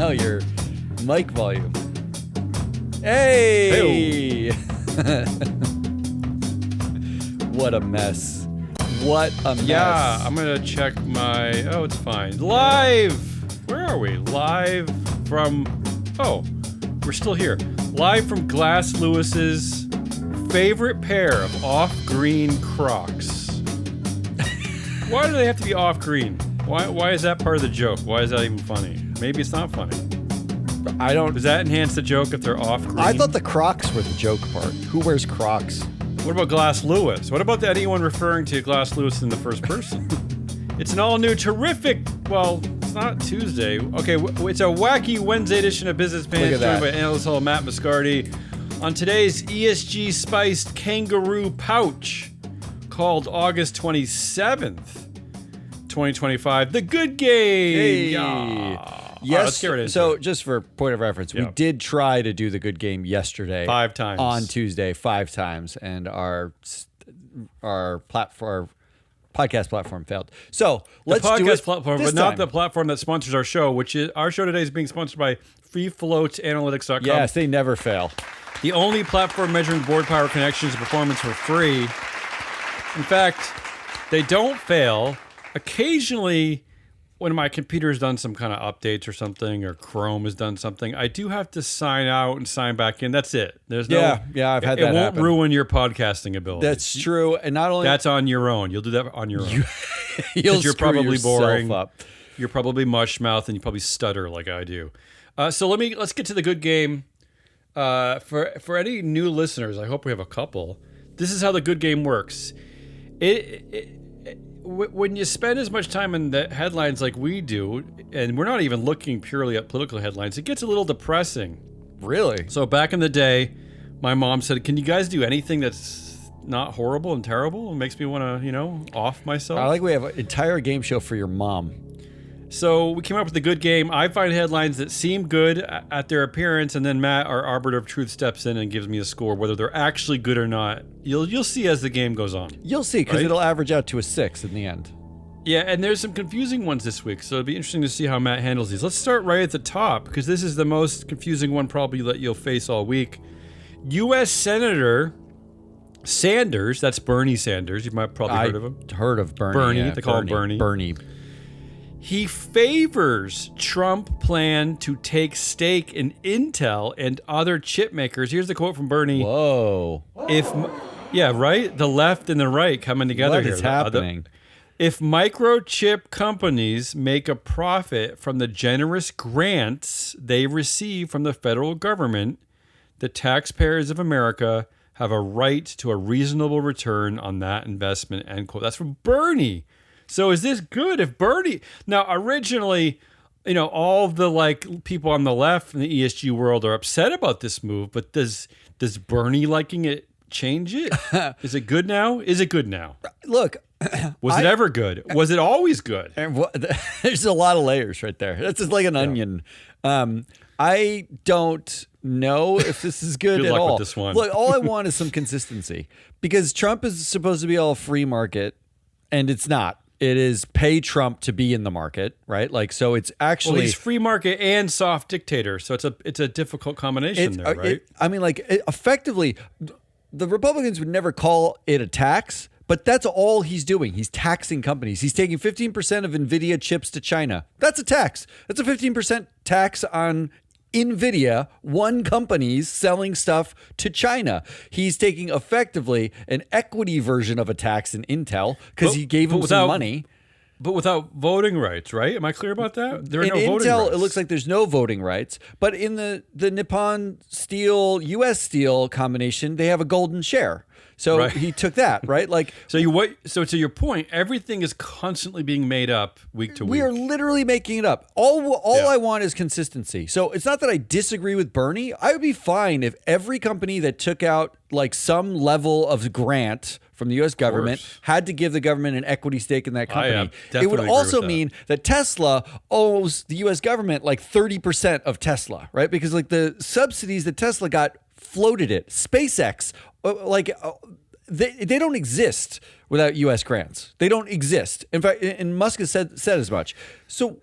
now your mic volume. Hey! What a mess. What a mess. Yeah, I'm going to check my... Oh, it's fine. Live! Where are we? Live from... Oh, we're still here. Live from Glass Lewis's favorite pair of off-green Crocs. Why do they have to be off-green? Why is that part of the joke? Why is that even funny? Maybe it's not funny. I don't... Does that enhance the joke if they're off-green? I thought the Crocs were the joke part. Who wears Crocs? What about Glass Lewis? What about anyone referring to Glass Lewis in the first person? It's an all-new, terrific... Well, it's not Tuesday. Okay, it's a wacky Wednesday edition of Business Pants, joined by analyst Matt Moscardi. On today's ESG-spiced kangaroo pouch, called August 27th, 2025, The Good Game! Hey. Yeah. Yes. Let's get right into so, it. just for point of reference, we did try to do The Good Game yesterday. 5 times. On Tuesday, 5 times, and our platform, podcast platform failed. So let's do it. The podcast platform, but not the platform that sponsors our show, which is our show today is being sponsored by FreeFloatAnalytics.com. Yes, they never fail. The only platform measuring board power connections and performance for free. In fact, they don't fail. Occasionally, when my computer has done some kind of updates or something, or Chrome has done something, I do have to sign out and sign back in. That's it. There's no. I've had that It won't happen. ruin your podcasting ability. That's true, and not only that's on your own. You'll do that on your own. you're probably boring. Up. You're probably mush mouth, and you probably stutter like I do. So let's get to the good game. For any new listeners, I hope we have a couple. This is how the good game works. When you spend as much time in the headlines like we do, and we're not even looking purely at political headlines, it gets a little depressing. Really? So back in the day, my mom said, "Can you guys do anything that's not horrible and terrible?" It makes me want to, off myself. I like we have an entire game show for your mom. So we came up with a good game. I find headlines that seem good at their appearance, and then Matt, our arbiter of truth, steps in and gives me a score, whether they're actually good or not. You'll see as the game goes on. You'll see, because it'll average out to a 6 in the end. Yeah, and there's some confusing ones this week, so it'll be interesting to see how Matt handles these. Let's start right at the top, because this is the most confusing one probably that you'll face all week. U.S. Senator Sanders, that's Bernie Sanders. You might have probably heard of him. Heard of Bernie. Bernie, they call him Bernie. Bernie. He favors Trump plan to take stake in Intel and other chip makers. Here's the quote from Bernie. Whoa. Right? The left and the right coming together here. What is happening? If microchip companies make a profit from the generous grants they receive from the federal government, the taxpayers of America have a right to a reasonable return on that investment, end quote. That's from Bernie. So is this good? If Bernie... Now, originally, all of the people on the left in the ESG world are upset about this move, but does Bernie liking it change it? Is it good now? Is it good now? Look... Was it ever good? Was it always good? There's a lot of layers right there. That's just like an onion. I don't know if this is good Good at luck all. with this one. Look, all I want is some consistency, because Trump is supposed to be all free market, and it's not. It is pay Trump to be in the market, right? So it's actually... Well, he's free market and soft dictator, so it's a difficult combination there, right? Effectively, the Republicans would never call it a tax, but that's all he's doing. He's taxing companies. He's taking 15% of NVIDIA chips to China. That's a tax. That's a 15% tax on NVIDIA, one company's selling stuff to China. He's taking effectively an equity version of a tax in Intel because he gave him some money. But without voting rights, right? Am I clear about that? There are in no voting Intel, rights. it looks like there's no voting rights. But in the Nippon Steel, U.S. Steel combination, they have a golden share. So he took that, right? So to your point, everything is constantly being made up week to week. We are literally making it up. All I want is consistency. So it's not that I disagree with Bernie. I would be fine if every company that took out some level of grant from the U.S. government had to give the government an equity stake in that company. It would also mean that Tesla owes the U.S. government 30% of Tesla, right? Because the subsidies that Tesla got floated it. SpaceX, they don't exist without U.S. grants. They don't exist. In fact, and Musk has said as much. So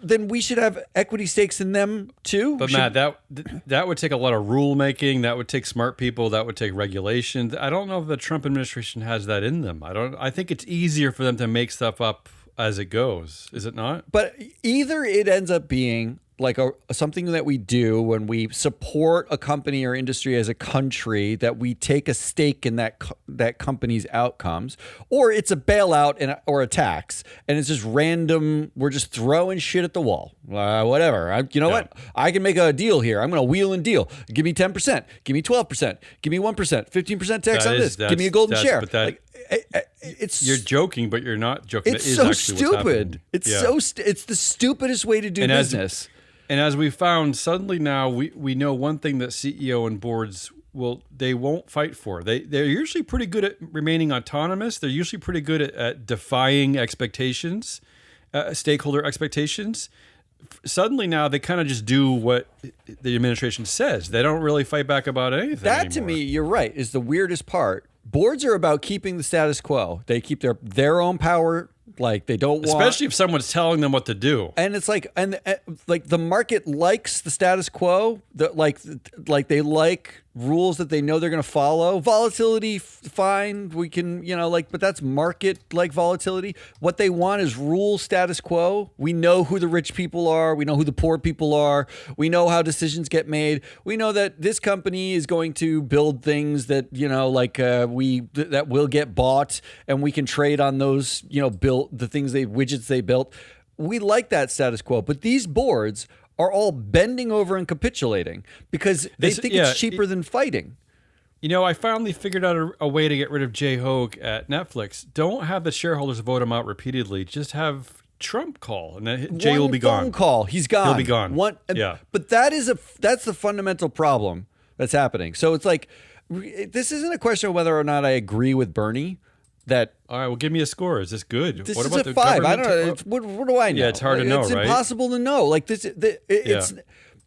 then we should have equity stakes in them too. But Matt, that would take a lot of rulemaking. That would take smart people. That would take regulation. I don't know if the Trump administration has that in them. I think it's easier for them to make stuff up as it goes. Is it not? But either it ends up being like something that we do when we support a company or industry as a country, that we take a stake in that company's outcomes, or it's a bailout or a tax, and it's just random. We're just throwing shit at the wall. Whatever. You know what? I can make a deal here. I'm going to wheel and deal. Give me 10%. Give me 12%. Give me 1%. 15% tax on this. Give me a golden share. But you're joking, but you're not joking. It's so stupid. It's it's the stupidest way to do business. And as we found, suddenly now we know one thing that CEO and boards they won't fight for. They're usually pretty good at remaining autonomous. They're usually pretty good at defying expectations, stakeholder expectations. Suddenly now they kind of just do what the administration says. They don't really fight back about anything That anymore. To me, you're right, is the weirdest part. Boards are about keeping the status quo. They keep their own power. Like they don't want, especially if someone's telling them what to do. And it's like, like the market likes the status quo. Like they like rules that they know they're going to follow. Volatility, fine. We can, but that's market like volatility. What they want is rule status quo. We know who the rich people are. We know who the poor people are. We know how decisions get made. We know that this company is going to build things that, that will get bought, and we can trade on those, built the widgets they built. We like that status quo, but these boards are all bending over and capitulating because they think it's cheaper than fighting. I finally figured out a way to get rid of Jay Hogue at Netflix. Don't have the shareholders vote him out repeatedly. Just have Trump call, and then Jay will be gone. One phone call, he's gone. He'll be gone. But that's the fundamental problem that's happening. So it's like, this isn't a question of whether or not I agree with Bernie. All right, well, give me a score. Is this good? What about a 5? I don't know. What do I know? Yeah, it's hard to know, right? It's impossible to know. Like this,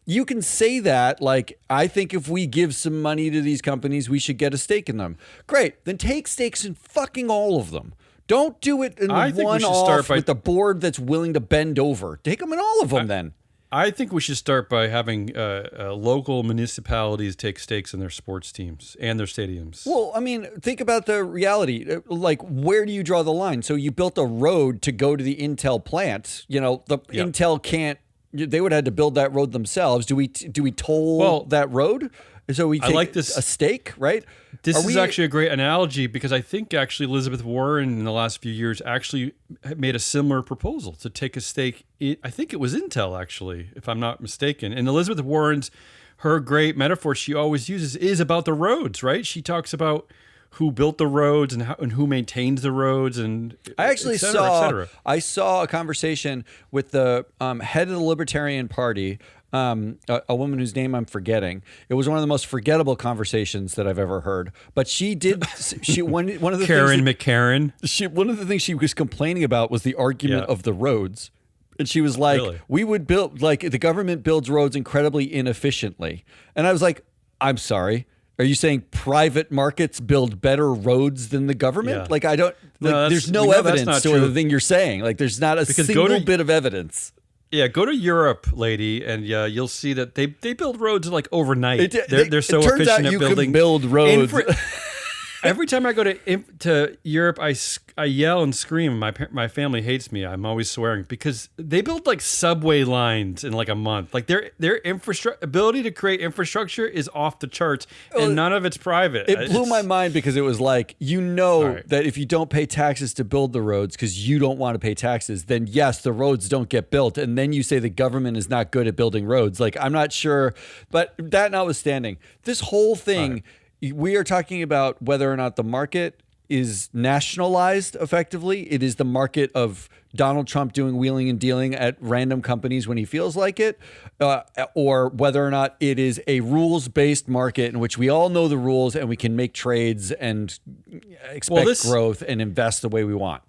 you can say that. Like, I think if we give some money to these companies, we should get a stake in them. Great, then take stakes in fucking all of them. Don't do it in one off with the board that's willing to bend over. Take them in all of them. Then I think we should start by having local municipalities take stakes in their sports teams and their stadiums. Well, I mean, think about the reality. Like, where do you draw the line? So you built a road to go to the Intel plant. Intel can't. They would have had to build that road themselves. Do we toll that road? So we take a stake, right? This is actually a great analogy because I think actually Elizabeth Warren in the last few years actually made a similar proposal to take a stake. I think it was Intel, actually, if I'm not mistaken. And Elizabeth Warren's, her great metaphor she always uses is about the roads, right? She talks about who built the roads and who maintains the roads, and I actually I saw a conversation with the head of the Libertarian Party. A woman whose name I'm forgetting. It was one of the most forgettable conversations that I've ever heard. But she did. One of the Karen McCarran. One of the things she was complaining about was the argument of the roads. And she was like, Really? we would build, like, the government builds roads incredibly inefficiently. And I was like, I'm sorry. Are you saying private markets build better roads than the government? Yeah. Like, I don't, like, there's no evidence to the thing you're saying. Like, there's not a single bit of evidence. Yeah, go to Europe, lady, and you'll see that they build roads like overnight. They're so efficient at building. It turns out you can build roads. Every time I go to Europe, I yell and scream. My family hates me. I'm always swearing because they build like subway lines in like a month. Like their ability to create infrastructure is off the charts, and none of it's private. It blew my mind because it was like, that if you don't pay taxes to build the roads because you don't want to pay taxes, then yes, the roads don't get built. And then you say the government is not good at building roads. Like, I'm not sure, but that notwithstanding, this whole thing. We are talking about whether or not the market is nationalized effectively. It is the market of Donald Trump doing wheeling and dealing at random companies when he feels like it, or whether or not it is a rules-based market in which we all know the rules and we can make trades and expect growth and invest the way we want.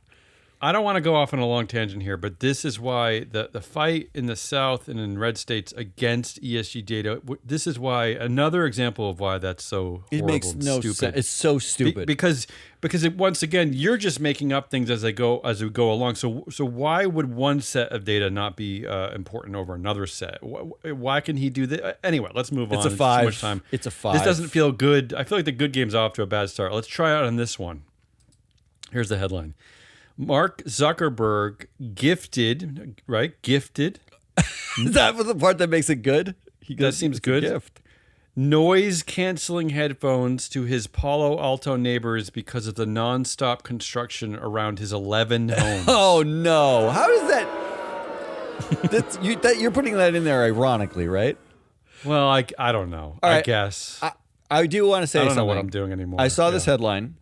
I don't want to go off on a long tangent here, but this is why the fight in the South and in red states against ESG data, this is why, another example of why that's so It horrible makes and no stupid. sense. It's so stupid. Because once again, you're just making up things as we go along. So why would one set of data not be important over another set? Why can he do that? Anyway, let's move on. It's a 5. Too much time. It's a 5. This doesn't feel good. I feel like the good game's off to a bad start. Let's try out on this one. Here's the headline. Mark Zuckerberg gifted. Is that the part that makes it good? That seems good. Gift. Noise-canceling headphones to his Palo Alto neighbors because of the nonstop construction around his 11 homes. Oh no! How is that? You're putting that in there ironically, right? Well, I don't know. All I right. guess. I do want to say I don't something. know what I'm doing anymore. I saw this headline,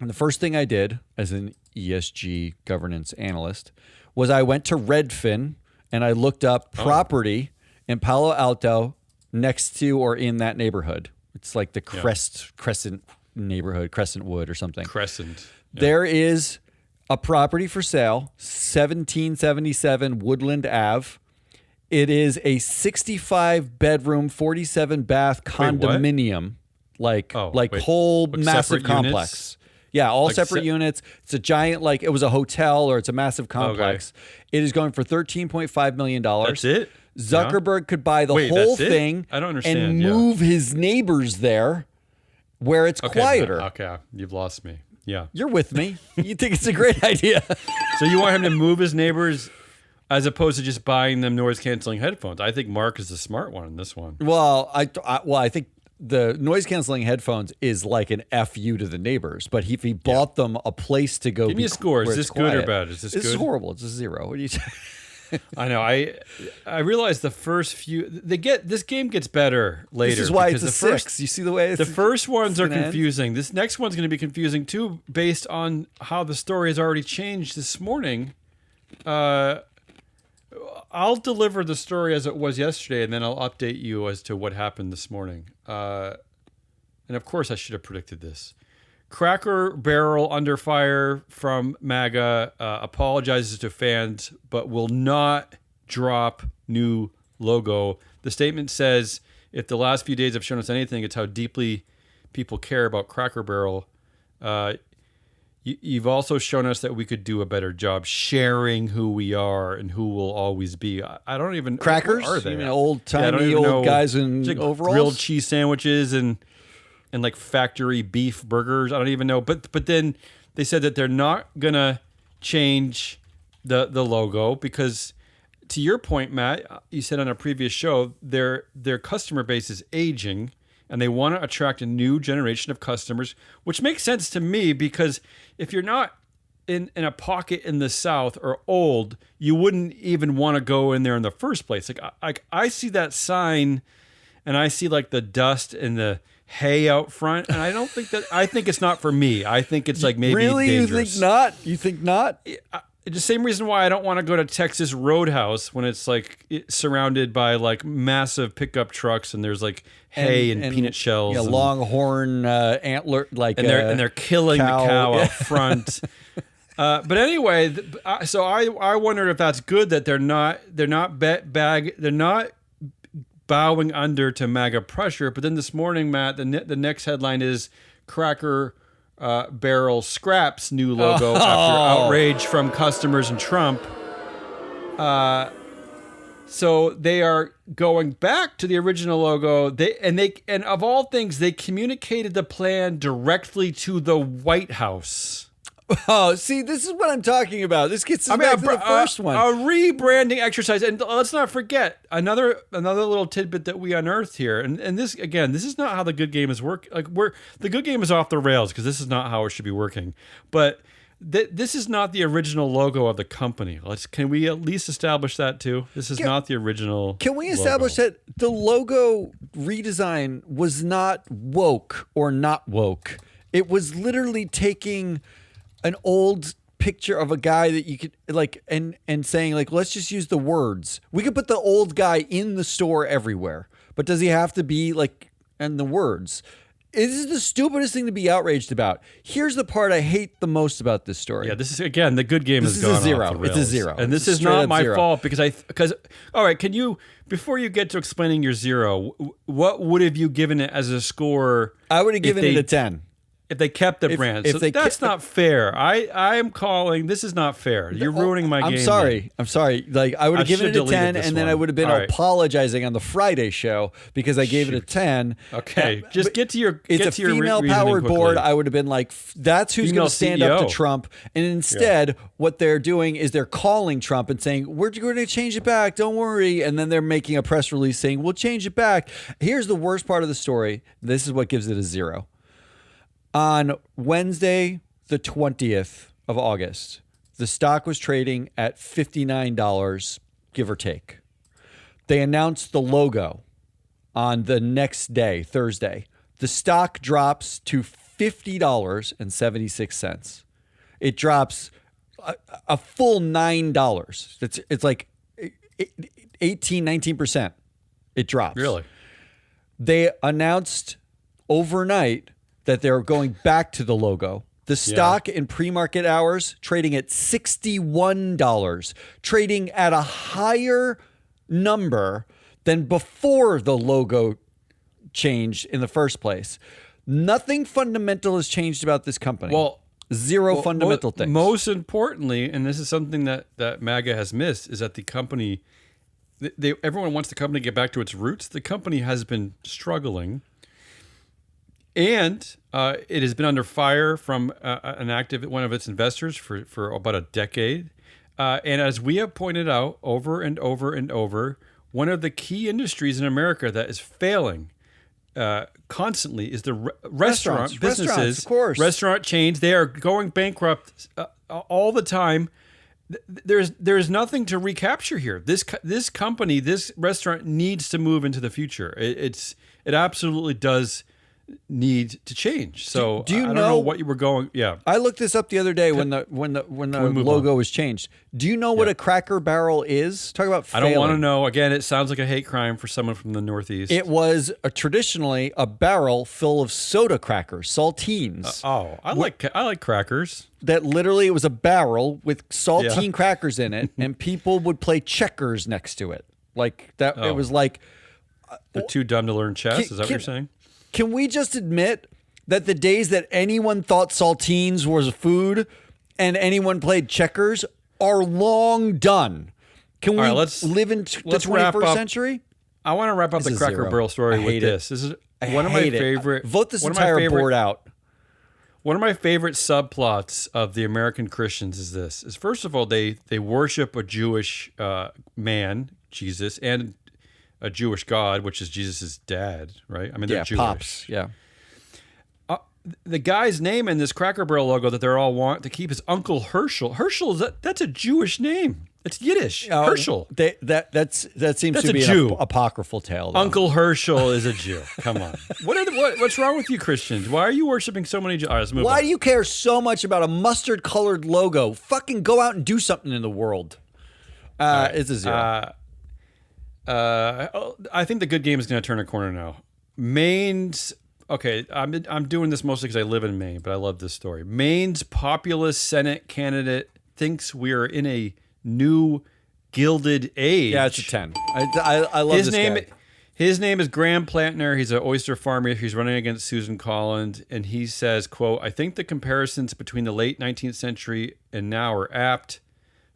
and the first thing I did as an ESG governance analyst was I went to Redfin and I looked up property in Palo Alto next to or in that neighborhood. It's like the Crescent neighborhood, Crescentwood or something. Crescent. Yeah. There is a property for sale, 1777 Woodland Ave. It is a 65 bedroom, 47 bath condominium, whole massive complex. Units? Yeah, all separate units. It's a giant, it was a hotel or it's a massive complex. It is going for $13.5 million. That's it? Zuckerberg could buy the whole thing I don't understand. and move his neighbors there where it's quieter. Okay, you've lost me. Yeah. You're with me. You think it's a great idea. So you want him to move his neighbors as opposed to just buying them noise-canceling headphones? I think Mark is the smart one in this one. Well, I think the noise-canceling headphones is like an FU to the neighbors. But if he bought them a place to go, give me a score. Is this good or bad? Is this good? This is horrible. It's a 0. What are you saying? I know. I realized the first few this game gets better later. This is why it's a 6. You see the way the first ones are confusing. This next one's going to be confusing too, based on how the story has already changed this morning. I'll deliver the story as it was yesterday, and then I'll update you as to what happened this morning. And of course, I should have predicted this. Cracker Barrel under fire from MAGA, apologizes to fans, but will not drop new logo. The statement says, if the last few days have shown us anything, it's how deeply people care about Cracker Barrel. You've also shown us that we could do a better job sharing who we are and who we'll always be. I don't even... Crackers? What are they? You mean old-timey old guys in overalls? Grilled cheese sandwiches and like factory beef burgers. I don't even know. But then they said that they're not gonna change the logo because, to your point, Matt, you said on a previous show, their customer base is aging and they want to attract a new generation of customers, which makes sense to me because if you're not in a pocket in the South or old, you wouldn't even want to go in there in the first place. Like I see that sign and I see like the dust and the hay out front, and I think it's not for me. I think it's like maybe really dangerous. You think not? The same reason why I don't want to go to Texas Roadhouse when it's like surrounded by like massive pickup trucks and there's like hay and peanut shells. Yeah, longhorn antler, and they're killing cow. the cow out front. But anyway, so I wondered if that's good that they're not bowing under to MAGA pressure. But then this morning, Matt, the next headline is Cracker Barrel scraps new logo after outrage from customers and Trump. So they are going back to the original logo. And of all things, they communicated the plan directly to the White House. Oh, see, this is what I'm talking about. This gets us back to the first one. A rebranding exercise. And let's not forget another little tidbit that we unearthed here. And this, again, this is not how the good game is working. The good game is off the rails because this is not how it should be working. But this is not the original logo of the company. Can we at least establish that too? This is not the original Can we establish that the logo redesign was not woke or not woke? It was literally taking an old picture of a guy that you could and saying let's just use the words. We could put the old guy in the store everywhere, but does he have to be in the words? This is the stupidest thing to be outraged about. Here's the part I hate the most about this story. Yeah, this is, again, the good game This has is a gone zero. off the It's a rails. zero. And this It's is not straight my up zero. fault because all right, can you, before you get to explaining your zero, what would have you given it as a score? I would have given it a 10. If they kept the brand. if So they that's not fair. I am calling, this is not fair. You're ruining my game. I'm sorry. Like, I would have given it a 10, and then I would have been All right. apologizing on the Friday show because I gave it a 10. Okay, Uh, just but get to your It's get a to your female-powered reasoning board. quickly. I would have been like, that's who's Female going to stand up to CEO. Trump. And instead, what they're doing is they're calling Trump and saying, we're going to change it back. Don't worry. And then they're making a press release saying, we'll change it back. Here's the worst part of the story. This is what gives it a 0. On Wednesday, the 20th of August, the stock was trading at $59, give or take. They announced the logo on the next day, Thursday. The stock drops to $50.76. It drops a full $9. It's like 18, 19%. It drops. Really? They announced overnight that they're going back to the logo. The stock in pre-market hours trading at $61, trading at a higher number than before the logo changed in the first place. Nothing fundamental has changed about this company. Well, Zero fundamental things. Most importantly, and this is something that MAGA has missed, is that the company, everyone wants the company to get back to its roots. The company has been struggling. And it has been under fire from one of its investors for about a decade. And as we have pointed out over and over and over, one of the key industries in America that is failing constantly is the restaurant businesses. Restaurants, of course. Restaurant chains. They are going bankrupt all the time. There's nothing to recapture here. This company, this restaurant needs to move into the future. It absolutely does need to change. So do you I don't know know what you were going? Yeah, I looked this up the other day when the logo was changed. Do you know what a Cracker Barrel is? Talk about failing. I don't want to know. Again, it sounds like a hate crime for someone from the Northeast. It was traditionally a barrel full of soda crackers, saltines. I like crackers. That literally it was a barrel with saltine crackers in it, and people would play checkers next to it. Like that. It was like They're too dumb to learn chess. Is that what you're saying? Can we just admit that the days that anyone thought saltines was food and anyone played checkers are long done? Can we live in the 21st century? I want to wrap up the Cracker Barrel story with this. This is one of my favorite. Vote this entire board out. One of my favorite subplots of the American Christians is this: is first of all, they worship a Jewish man, Jesus, and a Jewish God, which is Jesus' dad, right? I mean, they're Jewish. Pops, yeah. The guy's name in this Cracker Barrel logo that they're all want to keep is Uncle Herschel. Herschel, that's a Jewish name. It's Yiddish. Herschel. That seems to be Jew. an apocryphal tale. Though. Uncle Herschel is a Jew. Come on. What's wrong with you Christians? Why are you worshiping so many Jews? All right, let's move on. Why do you care so much about a mustard-colored logo? Fucking go out and do something in the world. Right. It's a 0. I think the good game is going to turn a corner now. Maine's okay. I'm doing this mostly because I live in Maine, but I love this story. Maine's populist Senate candidate thinks we're in a new Gilded Age. Yeah, it's a 10. I love his this name. guy. His name is Graham Plantner. He's an oyster farmer. He's running against Susan Collins, and he says, "quote I think the comparisons between the late 19th century and now are apt.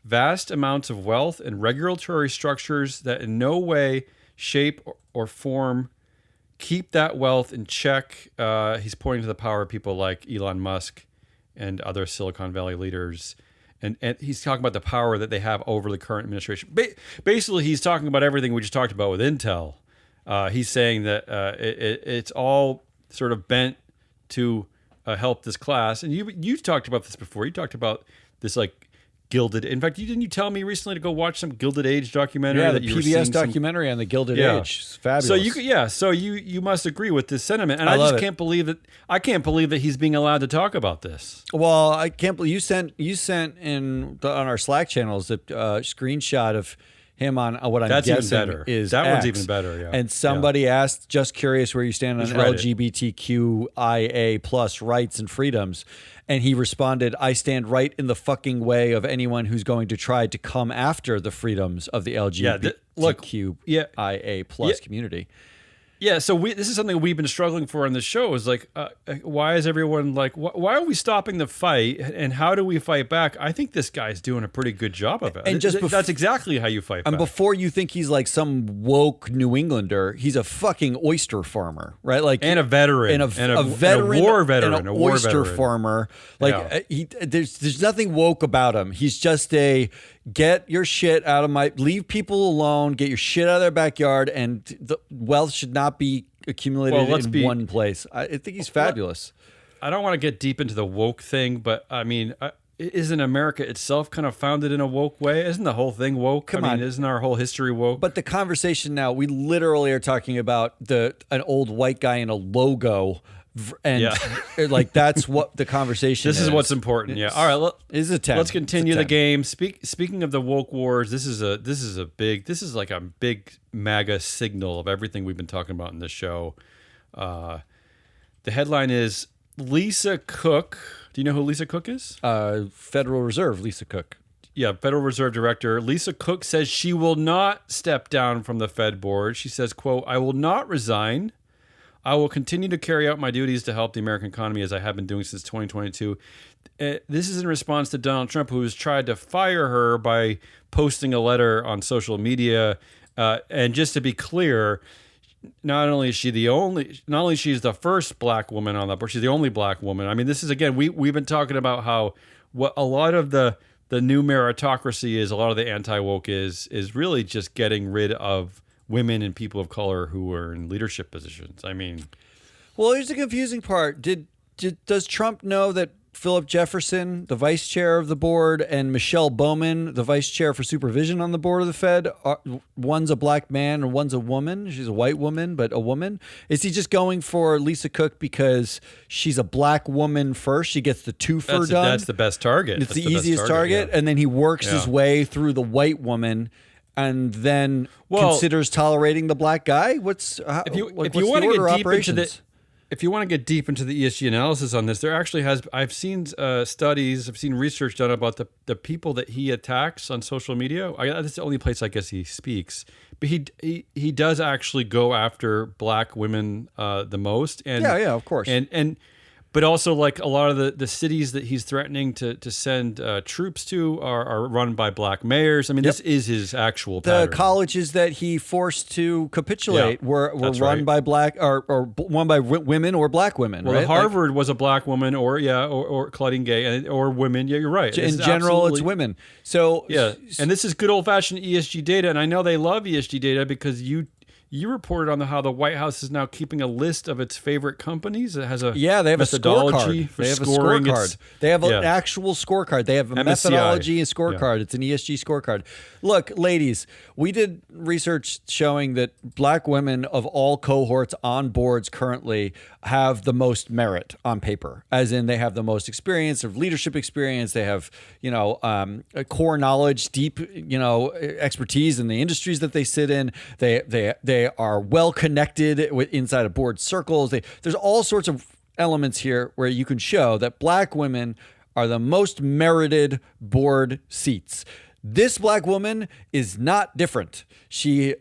Vast amounts of wealth and regulatory structures that in no way, shape, or form keep that wealth in check." He's pointing to the power of people like Elon Musk and other Silicon Valley leaders. And he's talking about the power that they have over the current administration. Basically, he's talking about everything we just talked about with Intel. He's saying that it's all sort of bent to help this class. And you talked about this before. You talked about this like Gilded. In fact, didn't you tell me recently to go watch some Gilded Age documentary? Yeah, that the you were PBS documentary on the Gilded Age. It's fabulous. So you must agree with this sentiment, and I just can't believe that. I can't believe that he's being allowed to talk about this. Well, I can't believe you sent on our Slack channels a screenshot of him on what I'm That's even guessing better. is That one's X. even better, yeah. And somebody asked, just curious where you stand on Just read it. LGBTQIA plus rights and freedoms. And he responded, I stand right in the fucking way of anyone who's going to try to come after the freedoms of the LGBTQIA plus community. Yeah, so this is something we've been struggling for on the show. Is like, why is everyone like, why are we stopping the fight, and how do we fight back? I think this guy's doing a pretty good job of it. And that's exactly how you fight and back. before you think he's like some woke New Englander, he's a fucking oyster farmer, right? Like, and a veteran, and a veteran, and a war veteran, and an oyster farmer. Like, there's nothing woke about him. He's just get your shit out of leave people alone, get your shit out of their backyard, and the wealth should not be accumulated in one place. I think he's fabulous. I don't want to get deep into the woke thing, but I mean, isn't America itself kind of founded in a woke way? Isn't the whole thing woke? Come on. Isn't our whole history woke? But the conversation now, we literally are talking about an old white guy in a logo. And like, that's what the conversation is. This is what's important. Yeah. All right. Let's continue the game. Speaking of the woke wars, this is like a big MAGA signal of everything we've been talking about in this show. The headline is Lisa Cook. Do you know who Lisa Cook is? Federal Reserve Lisa Cook. Yeah, Federal Reserve Director. Lisa Cook says she will not step down from the Fed board. She says, quote, I will not resign. I will continue to carry out my duties to help the American economy as I have been doing since 2022. This is in response to Donald Trump, who has tried to fire her by posting a letter on social media. And just to be clear, not only she's the first black woman on that board, she's the only black woman. I mean, this is, again, we've been talking about how what a lot of the new meritocracy is, a lot of the anti-woke is really just getting rid of women and people of color who are in leadership positions. I mean, well, here's the confusing part. Does Trump know that Philip Jefferson, the vice chair of the board, and Michelle Bowman, the vice chair for supervision on the board of the Fed, one's a black man and one's a woman? She's a white woman, but a woman. Is he just going for Lisa Cook because she's a black woman first? She gets the twofer done. That's the best target. It's the easiest target, and then he works his way through the white woman. And then considers tolerating the black guy. If you want to get deep into the ESG analysis on this, there actually I've seen studies, I've seen research done about the people that he attacks on social media. That's the only place I guess he speaks, but he does actually go after black women the most. And of course. But also, like, a lot of the cities that he's threatening to send troops to are run by black mayors. I mean, this is his actual pattern. The colleges that he forced to capitulate were run by black or run by women or black women. Well, right? Harvard was a black woman, or Claudine Gay, or women. Yeah, you're right. In general, it's women. So and this is good old fashioned ESG data, and I know they love ESG data because you reported on how the White House is now keeping a list of its favorite companies. It has they have methodology a scorecard. They have an actual scorecard. They have a methodology and scorecard. Yeah. It's an ESG scorecard. Look, ladies, we did research showing that black women of all cohorts on boards currently have the most merit on paper, as in they have the most experience of leadership experience. They have, a core knowledge, deep, expertise in the industries that they sit in. They are well connected inside of board circles. There's all sorts of elements here where you can show that black women are the most merited board seats. This black woman is not different. She,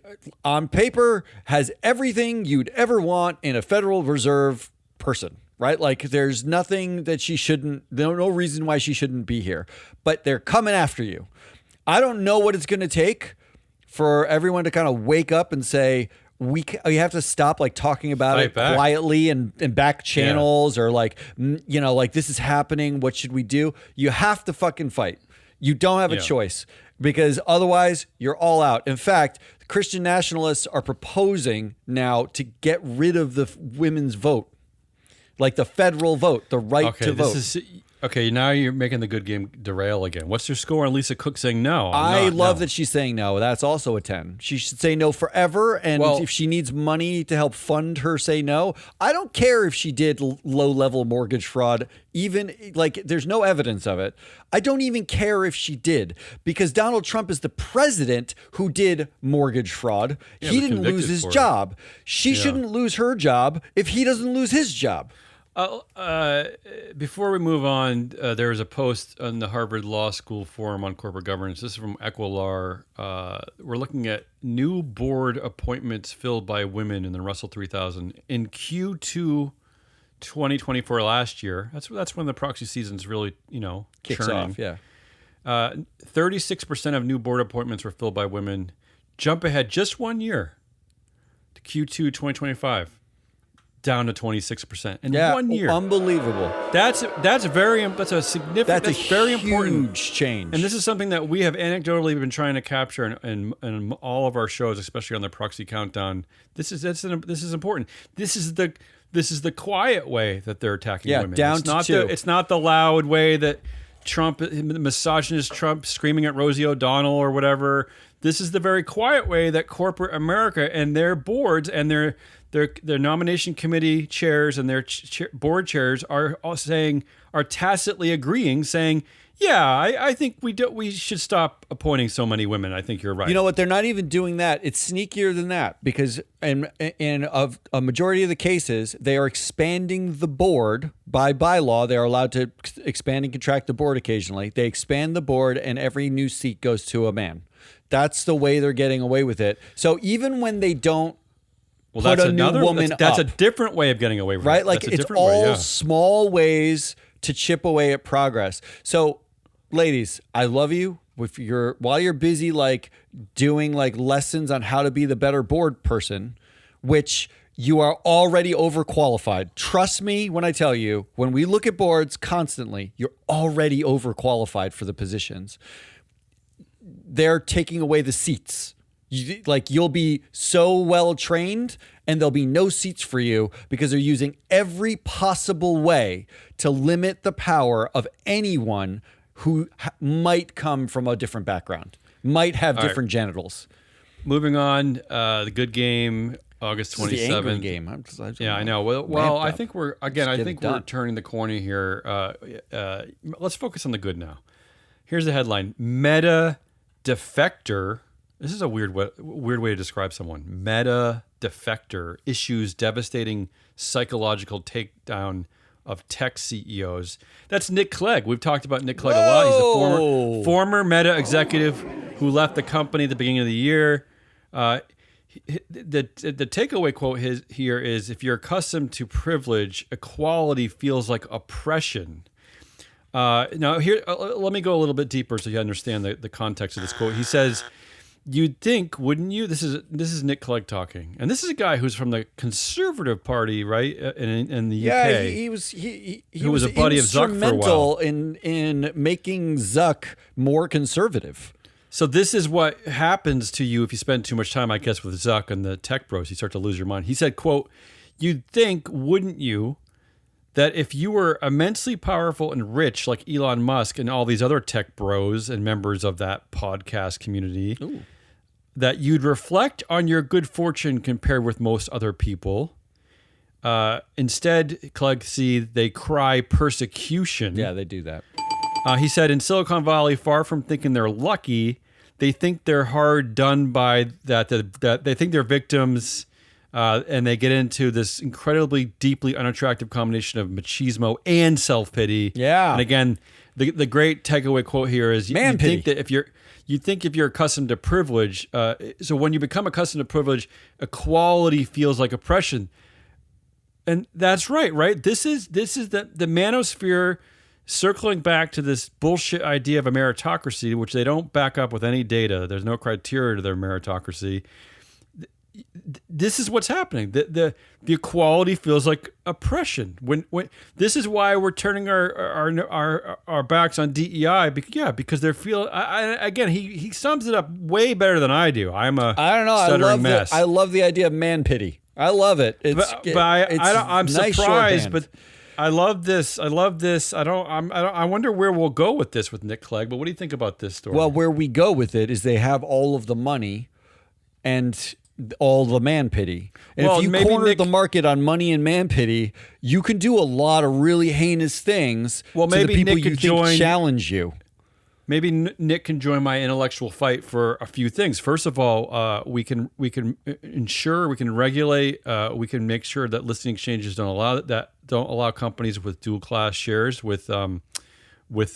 on paper, has everything you'd ever want in a Federal Reserve person, right? Like, there's nothing that no reason why she shouldn't be here. But they're coming after you. I don't know what it's going to take for everyone to kind of wake up and say, we have to stop like talking about it quietly and back channels or like this is happening. What should we do? You have to fucking fight. You don't have a choice because otherwise you're all out. In fact, Christian nationalists are proposing now to get rid of the women's vote, like the federal vote, the right to vote. Okay, now you're making the good game derail again. What's your score on Lisa Cook saying no? I love that she's saying no. That's also a 10. She should say no forever. And if she needs money to help fund her say no, I don't care if she did low-level mortgage fraud. Even like there's no evidence of it. I don't even care if she did, because Donald Trump is the president who did mortgage fraud. Yeah, he didn't lose his job. She shouldn't lose her job if he doesn't lose his job. Before we move on, there was a post on the Harvard Law School Forum on Corporate Governance. This is from Equilar. We're looking at new board appointments filled by women in the Russell 3000 in Q2 2024 last year. That's when the proxy season's really, Kicks churning. off, yeah. 36% of new board appointments were filled by women. Jump ahead just 1 year to Q2 2025. Down to 26% in 1 year. Unbelievable. That's a very significant. That's very important change. And this is something that we have anecdotally been trying to capture in all of our shows, especially on the Proxy Countdown. This is important. This is the quiet way that they're attacking women. Down to 2. It's not the loud way that Trump, misogynist Trump, screaming at Rosie O'Donnell or whatever. This is the very quiet way that corporate America and their boards and their nomination committee chairs and their board chairs are tacitly agreeing, saying, "Yeah, I think we should stop appointing so many women. I think you're right." You know what? They're not even doing that. It's sneakier than that, because in a majority of the cases, they are expanding the board by bylaw. They are allowed to expand and contract the board occasionally. They expand the board, and every new seat goes to a man. That's the way they're getting away with it. So even when they don't put a new woman that's up, a different way of getting away with it. Right? Like it's all small ways to chip away at progress. So, ladies, I love you. While you're busy doing lessons on how to be the better board person, which you are already overqualified. Trust me when I tell you, when we look at boards constantly, you're already overqualified for the positions. They're taking away the seats. You'll be so well trained and there'll be no seats for you, because they're using every possible way to limit the power of anyone who might come from a different background, might have different genitals. Moving on, the good game, August 27th. The angry game. I know. Well, I think we're turning the corner here. Let's focus on the good now. Here's the headline: Meta defector. This is a weird way to describe someone. Meta defector issues devastating psychological takedown of tech CEOs. That's Nick Clegg. We've talked about Nick Clegg a lot. He's the former Meta executive who left the company at the beginning of the year. The takeaway quote here is, "If you're accustomed to privilege, equality feels like oppression." Now here, let me go a little bit deeper so you understand the context of this quote. He says, "You'd think, wouldn't you?" This is Nick Clegg talking, and this is a guy who's from the Conservative Party, right, in the UK. Yeah, he was a buddy of Zuck for a while. in making Zuck more conservative. So this is what happens to you if you spend too much time, I guess, with Zuck and the tech bros. You start to lose your mind. He said, quote, "You'd think, wouldn't you, that if you were immensely powerful and rich like Elon Musk and all these other tech bros and members of that podcast community, that you'd reflect on your good fortune compared with most other people. Instead, Clegg, they cry persecution." Yeah, they do that. He said, "In Silicon Valley, far from thinking they're lucky, they think they're hard done by, that they think they're victims." And they get into this incredibly deeply unattractive combination of machismo and self-pity. Yeah. And again, the great takeaway quote here is, you think that if you're accustomed to privilege, so when you become accustomed to privilege, equality feels like oppression. And that's right? This is the manosphere circling back to this bullshit idea of a meritocracy, which they don't back up with any data. There's no criteria to their meritocracy. This is what's happening. The equality feels like oppression. When this is why we're turning our backs on DEI. Because they're again. He sums it up way better than I do. I don't know. I love the idea of man pity. I love it. I'm surprised, but I love this. I love this. I wonder where we'll go with this with Nick Clegg. But what do you think about this story? Well, where we go with it is they have all of the money and all the man pity. And Well, if you maybe corner Nick- the market on money and man pity, you can do a lot of really heinous things Well, to the maybe people Nick you could think join- challenge you. Maybe Nick can join my intellectual fight for a few things. First of all, we can ensure, we can regulate, we can make sure that listing exchanges don't allow companies with dual class shares with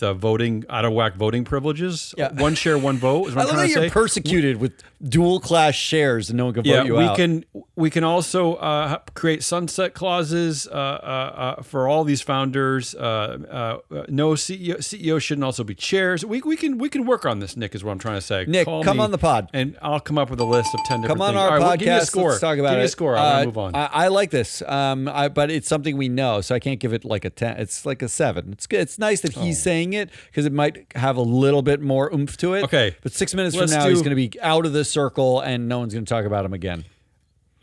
voting out of whack voting privileges. Yeah. One share, one vote is what I I'm love trying that to you're say. persecuted with dual class shares and no one can vote you out. We can also create sunset clauses for all these founders. No CEO shouldn't also be chairs. We can work on this. Nick is what I'm trying to say. Nick, Call come me on the pod. and I'll come up with a list of 10 different Come on things. our All right, podcast. well, give me a score. Let's talk about give me it. a score. I'm gonna move on. I like this, but it's something we know, so I can't give it like a 10. It's like a 7. It's good. It's nice that he's saying it because it might have a little bit more oomph to it. Okay. But 6 minutes Let's from now, do- he's going to be out of the circle, and no one's going to talk about him again.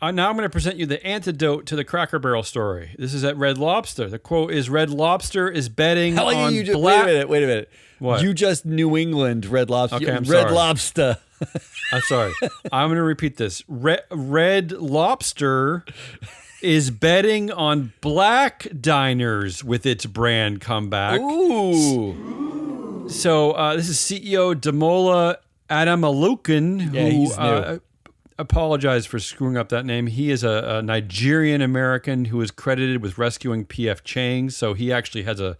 Now I'm going to present you the antidote to the Cracker Barrel story. This is at Red Lobster. The quote is: "Red Lobster is betting How long on you just, black." Wait a minute. What? You just New England Red Lobster. Okay, I'm Red sorry. Lobster. I'm sorry. I'm going to repeat this. Red Lobster is betting on black diners with its brand comeback. Ooh. So this is CEO Damola Adamalukan, Yeah, he's who new. apologize for screwing up that name. He is a Nigerian American who is credited with rescuing P.F. Chang's. So he actually has a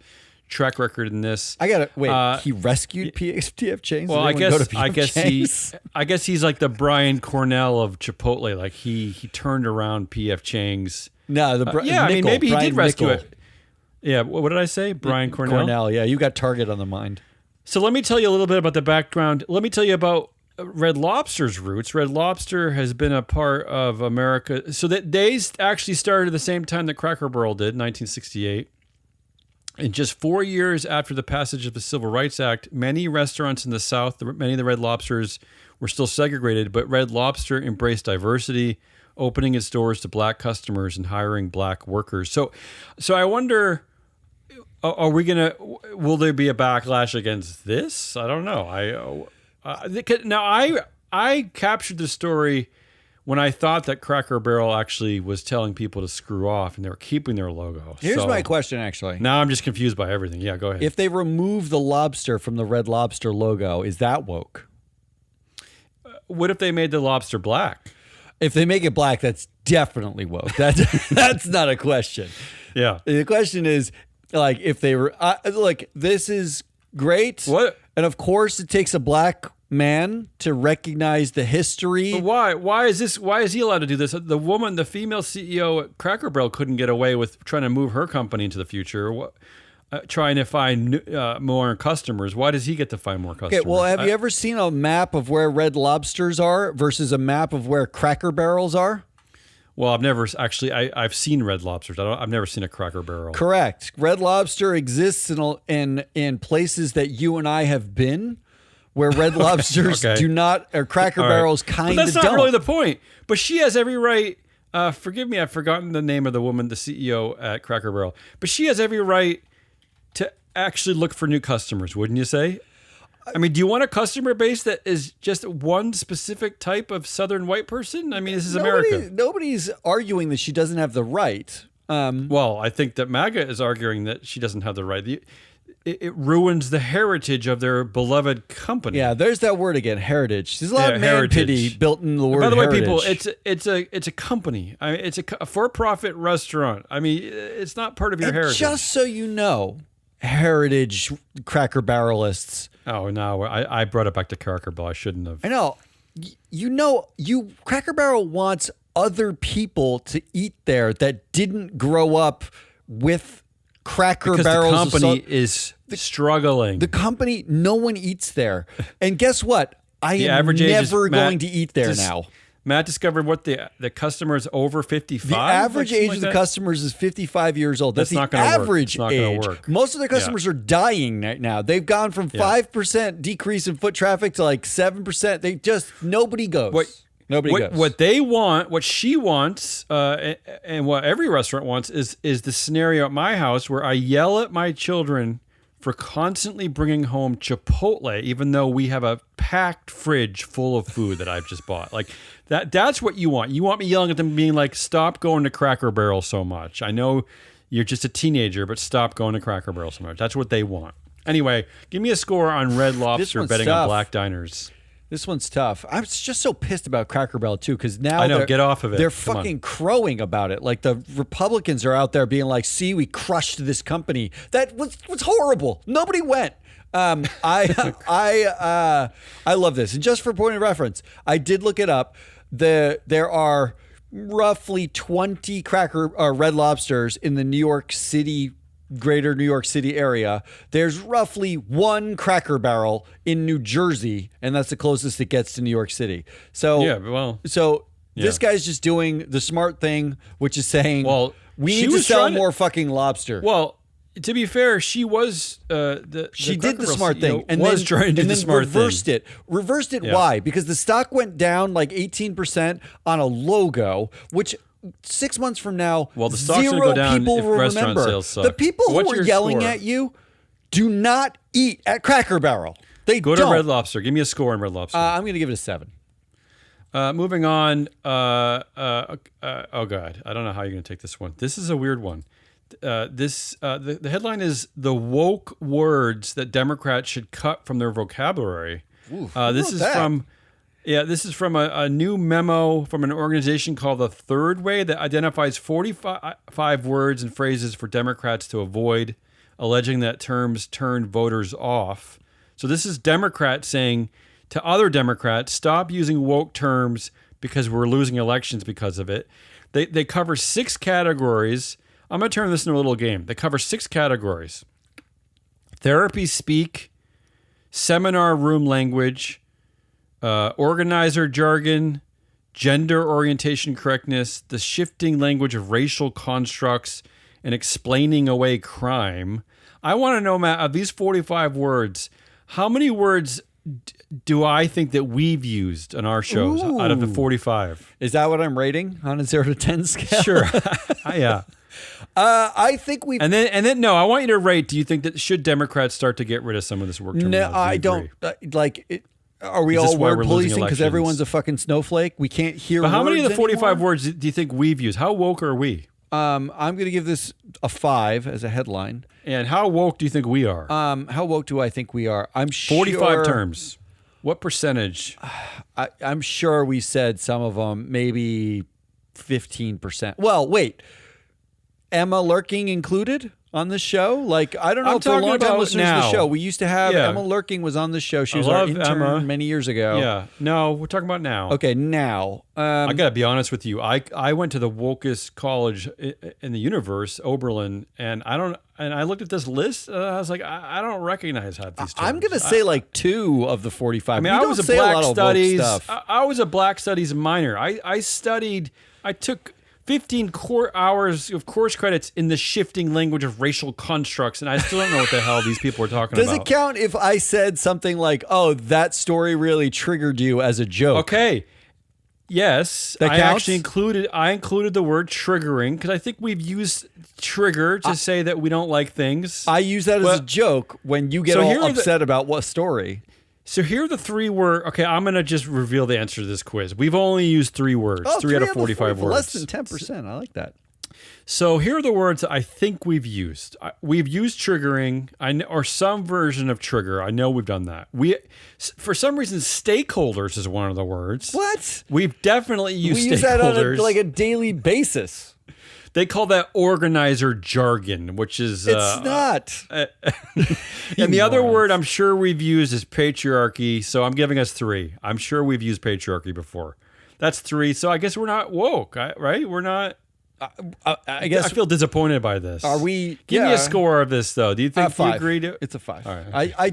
track record in this. I got to wait. He rescued PF Chang's? Well, Did anyone go to PF Chang's? I guess he's like the Brian Cornell of Chipotle. Like he turned around P.F. Chang's. No, the Yeah, I mean, maybe he Brian did rescue Nickel. it. Yeah, what did I say? Brian Cornell? Cornell, yeah. You got Target on the mind. So let me tell you a little bit about the background. Let me tell you about Red Lobster's roots. Red Lobster has been a part of America. So that they actually started at the same time that Cracker Barrel did, 1968. And just 4 years after the passage of the Civil Rights Act, many restaurants in the South, many of the Red Lobsters were still segregated, but Red Lobster embraced diversity, opening its doors to black customers and hiring black workers. So I wonder, will there be a backlash against this? I don't know. I captured the story when I thought that Cracker Barrel actually was telling people to screw off and they were keeping their logo. Here's So my question, actually. now I'm just confused by everything. Yeah, go ahead. If they remove the lobster from the Red Lobster logo, is that woke? What if they made the lobster black? If they make it black, that's definitely woke. That's not a question. Yeah. The question is, like, if they were like, this is great. What? And of course, it takes a black man to recognize the history. But why? Why is he allowed to do this? The female CEO at Cracker Barrel couldn't get away with trying to move her company into the future. Trying to find more customers. Why does he get to find more customers? Okay, well, have you ever seen a map of where Red Lobsters are versus a map of where Cracker Barrels are? Well, I've never actually. I've seen Red Lobsters. I've never seen a Cracker Barrel. Correct. Red Lobster exists in places that you and I have been, where Red Lobsters okay. do not, or Cracker All right. Barrels kind of But that's don't. not really the point. But she has every right. Forgive me, I've forgotten the name of the woman, the CEO at Cracker Barrel. But she has every right to actually look for new customers, wouldn't you say? I mean, do you want a customer base that is just one specific type of Southern white person? I mean, this is America. Nobody's arguing that she doesn't have the right. Well, I think that MAGA is arguing that she doesn't have the right. It ruins the heritage of their beloved company. Yeah, there's that word again, heritage. There's a lot of man heritage. pity built in the word By the way, heritage. people, it's a company. I mean, it's a for-profit restaurant. I mean, it's not part of your And heritage. just so you know, heritage Cracker Barrelists. Oh no, I brought it back to Cracker Barrel. I shouldn't have. I know. Cracker Barrel wants other people to eat there that didn't grow up with Cracker Because Barrels. the company is struggling. The company, no one eats there. And guess what? I The am average age is, never Matt, going to eat there now. Matt discovered what the customer is over 55. The average like age something of the like that? customers is 55 years old. That's That's not the gonna work. average It's not gonna age. work. Most of their customers are dying right now. They've gone from 5% decrease in foot traffic to like 7%. Nobody goes. What Nobody goes. What they want, what she wants, and what every restaurant wants is the scenario at my house where I yell at my children for constantly bringing home Chipotle, even though we have a packed fridge full of food that I've just bought. Like that's what you want. You want me yelling at them being like, stop going to Cracker Barrel so much. I know you're just a teenager, but stop going to Cracker Barrel so much. That's what they want. Anyway, give me a score on Red Lobster betting on black diners. This one's tough. I'm just so pissed about Cracker Barrel too, because now I know, get off of it. They're fucking crowing about it. Like the Republicans are out there being like, "See, we crushed this company. That was horrible. Nobody went." I love this. And just for point of reference, I did look it up. There are roughly 20 Red Lobsters in the New York City. Greater New York City area. There's roughly one Cracker Barrel in New Jersey, and that's the closest it gets to New York City. So this guy's just doing the smart thing, which is saying, we need to sell more fucking lobster. Well, to be fair, she was she did the smart thing, and was trying to do the smart thing. Reversed it. Why? Because the stock went down like 18% on a logo, which 6 months from now, the stock's going to go down people if will restaurant remember. sales suck. The people who What's are your yelling score? at you do not eat at Cracker Barrel. They Go don't. to Red Lobster. Give me a score on Red Lobster. I'm going to give it a 7. Moving on. Oh God, I don't know how you're going to take this one. This is a weird one. The headline is "The Woke Words That Democrats Should Cut from Their Vocabulary." This is from a new memo from an organization called the Third Way that identifies 45 words and phrases for Democrats to avoid, alleging that terms turn voters off. So this is Democrats saying to other Democrats, stop using woke terms because we're losing elections because of it. They cover 6 categories. I'm going to turn this into a little game. They cover 6 categories: therapy speak, seminar room language, organizer jargon, gender orientation correctness, the shifting language of racial constructs, and explaining away crime. I want to know, Matt, of these 45 words, how many words do I think that we've used on our shows out of the 45? Is that what I'm rating on a 0 to 10 scale? Sure. Yeah. I think we've... And then, no, I want you to rate, do you think that should Democrats start to get rid of some of this work terminology? No, I don't. Are we all word policing because everyone's a fucking snowflake? We can't hear words. But how many of the 45 anymore? words do you think we've used? How woke are we? I'm going to give this a 5 as a headline. And how woke do you think we are? How woke do I think we are? I'm sure... 45 terms. What percentage? I'm sure we said some of them, maybe 15%. Well, wait. Emma Lurking included on this show? Like, I don't know if for long-time listeners of the show, we used to have Emma Lurking was on the show. She was our intern many years ago. Yeah. No, we're talking about now. Okay, now. I got to be honest with you. I went to the wokest college in the universe, Oberlin, and I looked at this list, and I was like, I don't recognize half these terms. I'm going to say like 2 of the 45. I mean, I was a black studies. I was a black studies minor. I took 15 hours of course credits in the shifting language of racial constructs, and I still don't know what the hell these people are talking about. Does it count if I said something like, oh, that story really triggered you as a joke? Okay. Yes. That counts? I included the word triggering because I think we've used trigger to say that we don't like things. I use that as a joke when you get all upset about what story. So here are the 3 words. Okay, I'm going to just reveal the answer to this quiz. We've only used 3 words, 3 out of 45 words. Less than 10%. I like that. So here are the words that I think we've used. We've used triggering, or some version of trigger. I know we've done that. For some reason, stakeholders is one of the words. What? We've definitely used stakeholders. We use that on a daily basis. They call that organizer jargon, which is... It's not. And the other word I'm sure we've used is patriarchy, so I'm giving us 3. I'm sure we've used patriarchy before. That's 3, so I guess we're not woke, right? We're not... I guess I feel disappointed by this. Are we? Give me a score of this, though. Do you think you agree to? It's a 5. All right. I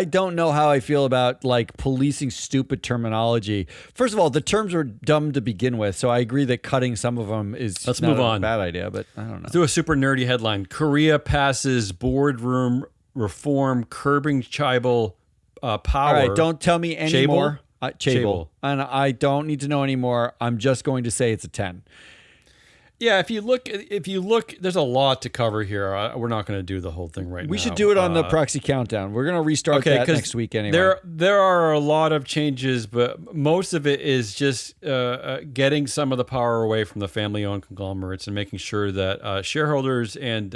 don't know how I feel about like policing stupid terminology. First of all, the terms were dumb to begin with, so I agree that cutting some of them is not a bad idea. But I don't know. Let's do a super nerdy headline: Korea passes boardroom reform curbing tribal power. All right, don't tell me any more. Chable. And I don't need to know anymore. I'm just going to say it's a 10. Yeah, if you look, there's a lot to cover here. We're not going to do the whole thing right now. We should do it on the proxy countdown. We're going to restart that next week anyway. There are a lot of changes, but most of it is just getting some of the power away from the family-owned conglomerates and making sure that shareholders and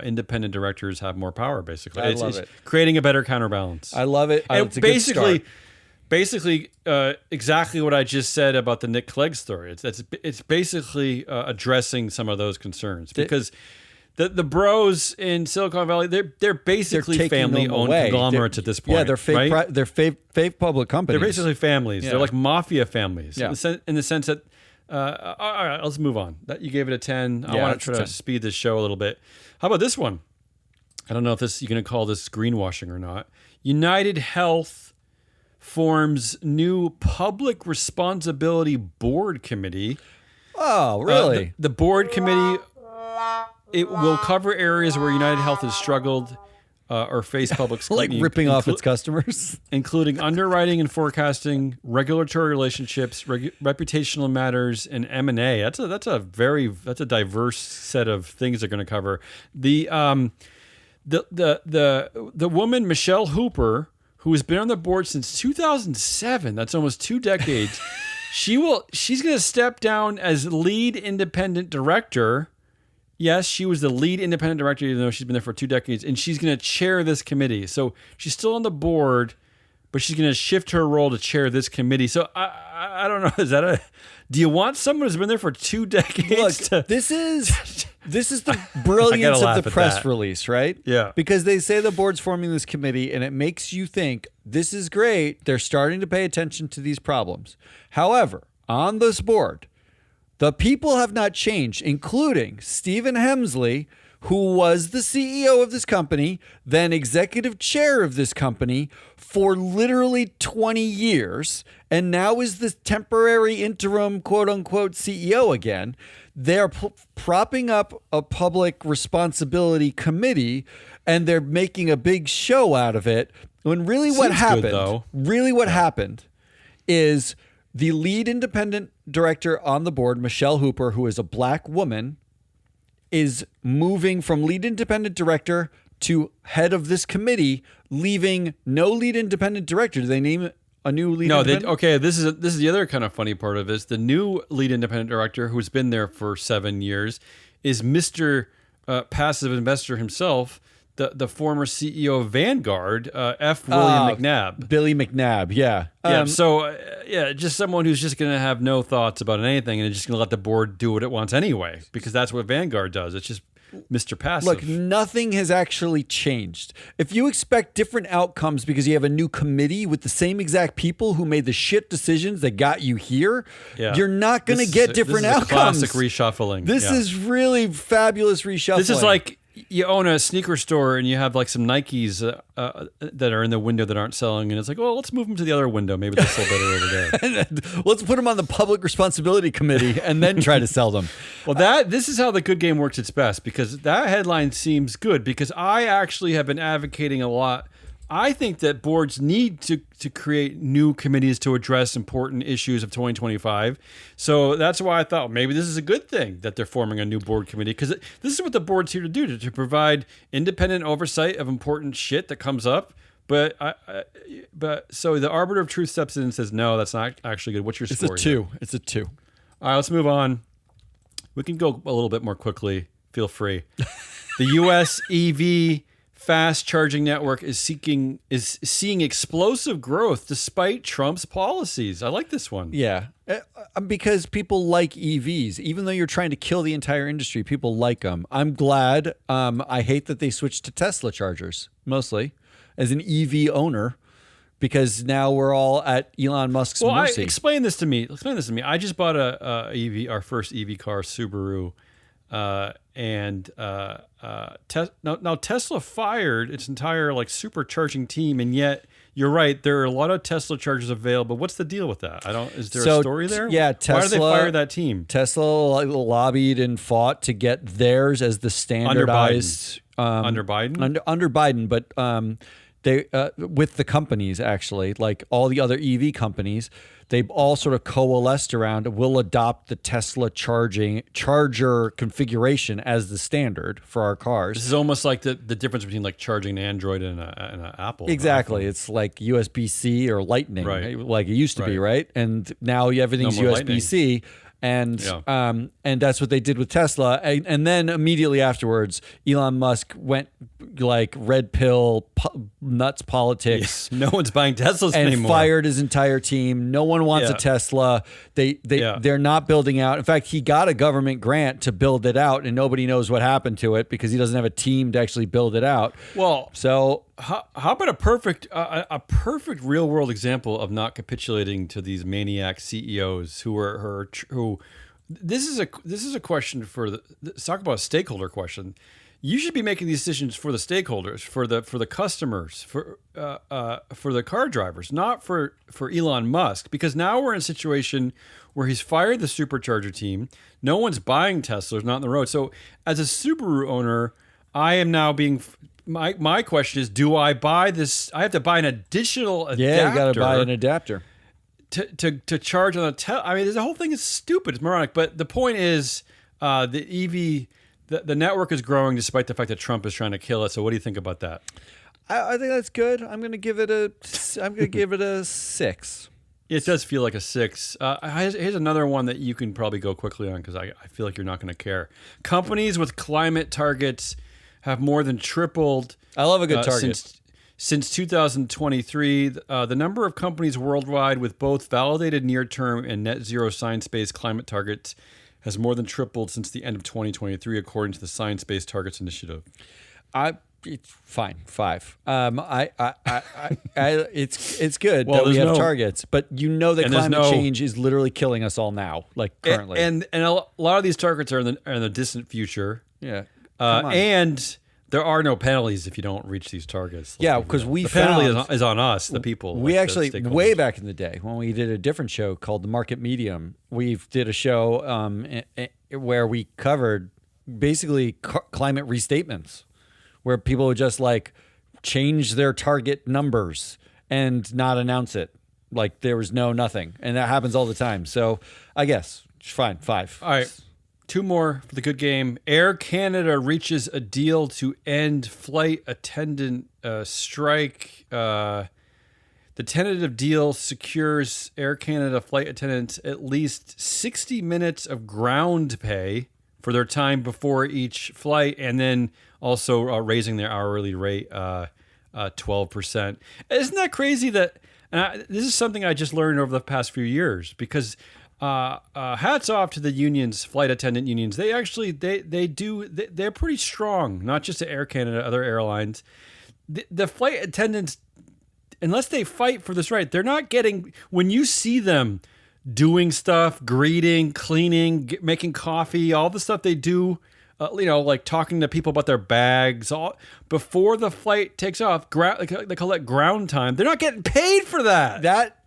independent directors have more power, basically. I love it. Creating a better counterbalance. I love it. And it's a good start. Basically, exactly what I just said about the Nick Clegg story. It's basically addressing some of those concerns because the bros in Silicon Valley they're basically family-owned conglomerates at this point. Yeah, they're fake. Right? They're fake public companies. They're basically families. Yeah. They're like mafia families. Yeah. In the sense that. All right, let's move on. You gave it a 10. I want to try to speed this show a little bit. How about this one? I don't know if you're going to call this greenwashing or not. United Health forms new public responsibility board committee. Oh, really? The board committee, it will cover areas where United Health has struggled or faced public scrutiny. Like ripping off its customers? Including underwriting and forecasting, regulatory relationships, reputational matters, and M&A. That's a diverse set of things they're going to cover. The woman, Michelle Hooper, who has been on the board since 2007. That's almost 2 decades. She's going to step down as lead independent director. Yes, she was the lead independent director, even though she's been there for 2 decades, and she's going to chair this committee. So she's still on the board, but she's going to shift her role to chair this committee. So I don't know. Do you want someone who's been there for 2 decades? Look, this is the brilliance of the press release, right? Yeah. Because they say the board's forming this committee, and it makes you think this is great. They're starting to pay attention to these problems. However, on this board, the people have not changed, including Stephen Hemsley, who was the CEO of this company, then executive chair of this company for literally 20 years, and now is the temporary interim quote-unquote CEO again. They're propping up a public responsibility committee, and they're making a big show out of it, when really what happened is the lead independent director on the board, Michelle Hooper, who is a black woman, is moving from lead independent director to head of this committee, leaving no lead independent director. Do they name a new lead independent? Okay, this is the other kind of funny part of this. The new lead independent director, who's been there for 7 years, is Mr. Passive Investor himself, the former CEO of Vanguard, F. William McNabb. Billy McNabb, yeah. Just someone who's just going to have no thoughts about anything and is just going to let the board do what it wants anyway, because that's what Vanguard does. It's just Mr. Passive. Look, nothing has actually changed. If you expect different outcomes because you have a new committee with the same exact people who made the shit decisions that got you here, you're not going to get different outcomes. Classic reshuffling. This is really fabulous reshuffling. This is like you own a sneaker store and you have like some Nikes that are in the window that aren't selling, and it's like, well, let's move them to the other window. Maybe they'll sell better over there. Let's put them on the public responsibility committee and then try to sell them. Well, this is how the good game works its best, because that headline seems good, because I actually have been advocating a lot. I think that boards need to create new committees to address important issues of 2025. So that's why I thought maybe this is a good thing that they're forming a new board committee, because this is what the board's here to do, to provide independent oversight of important shit that comes up. But so the arbiter of truth steps in and says, no, that's not actually good. What's your score? It's a 2. All right, let's move on. We can go a little bit more quickly. Feel free. The U.S. EV fast charging network is seeing explosive growth despite Trump's policies. I like this one. Yeah, because people like EVs. Even though you're trying to kill the entire industry, people like them. I'm glad. I hate that they switched to Tesla chargers, mostly, as an EV owner, because now we're all at Elon Musk's mercy. Explain this to me. I just bought our first EV car, Subaru. Now Tesla fired its entire supercharging team, and yet you're right, there are a lot of Tesla chargers available. What's the deal with that? Is there a story there? Yeah, Tesla. Why did they fire that team? Tesla lobbied and fought to get theirs as the standardized under Biden. Under Biden, but they with the companies actually, like all the other EV companies, they've all sort of coalesced around we'll adopt the Tesla charger configuration as the standard for our cars. This is almost like the difference between like charging an Android and an Apple. Exactly. It's like USB-C or Lightning, Right. like it used to be, right? And now everything's No more USB-C. And that's what they did with Tesla. And then immediately afterwards, Elon Musk went like red pill, nuts politics. No one's buying Teslas and anymore. Fired his entire team. No one wants a Tesla. They're not building out. In fact, he got a government grant to build it out, and nobody knows what happened to it because he doesn't have a team to actually build it out. Well, so how about a perfect real world example of not capitulating to these maniac CEOs who this is a question for let's talk about a stakeholder question. You should be making these decisions for the stakeholders, for the customers, for the car drivers, not for Elon Musk, because now we're in a situation where he's fired the supercharger team. No one's buying Teslas, not on the road. So as a Subaru owner, I am now being my question is, do I buy this? I have to buy an additional adapter. Yeah, you got to buy an adapter to charge on a Tesla. I mean, the whole thing is stupid. It's moronic. But the point is, the EV. The network is growing despite the fact that Trump is trying to kill it. So what do you think about that? I think that's good. I'm going to give it a 6. It does feel like a 6. Here's another one that you can probably go quickly on because I feel like you're not going to care. Companies with climate targets have more than tripled. I love a good target. Since 2023, the number of companies worldwide with both validated near-term and net zero science-based climate targets has more than tripled since the end of 2023, according to the Science Based Targets Initiative. It's fine, 5. It's good that we have targets, but that climate change is literally killing us all now, like currently. And a lot of these targets are in the distant future. Yeah, and there are no penalties if you don't reach these targets. Yeah, because the penalty is on us, the people. We actually, way back in the day, when we did a different show called The Market Medium, we did a show where we covered basically climate restatements, where people would just like change their target numbers and not announce it. Like there was nothing. And that happens all the time. So I guess, fine, 5. All right. 2 more for the good game. Air Canada reaches a deal to end flight attendant strike. The tentative deal secures Air Canada flight attendants at least 60 minutes of ground pay for their time before each flight, and then also raising their hourly rate 12%. Isn't that crazy? This is something I just learned over the past few years because. Hats off to the unions, flight attendant unions. They actually they're pretty strong. Not just at Air Canada, other airlines. The flight attendants, unless they fight for this right, they're not getting. When you see them doing stuff, greeting, cleaning, making coffee, all the stuff they do, like talking to people about their bags, all before the flight takes off. They call that ground time. They're not getting paid for that. That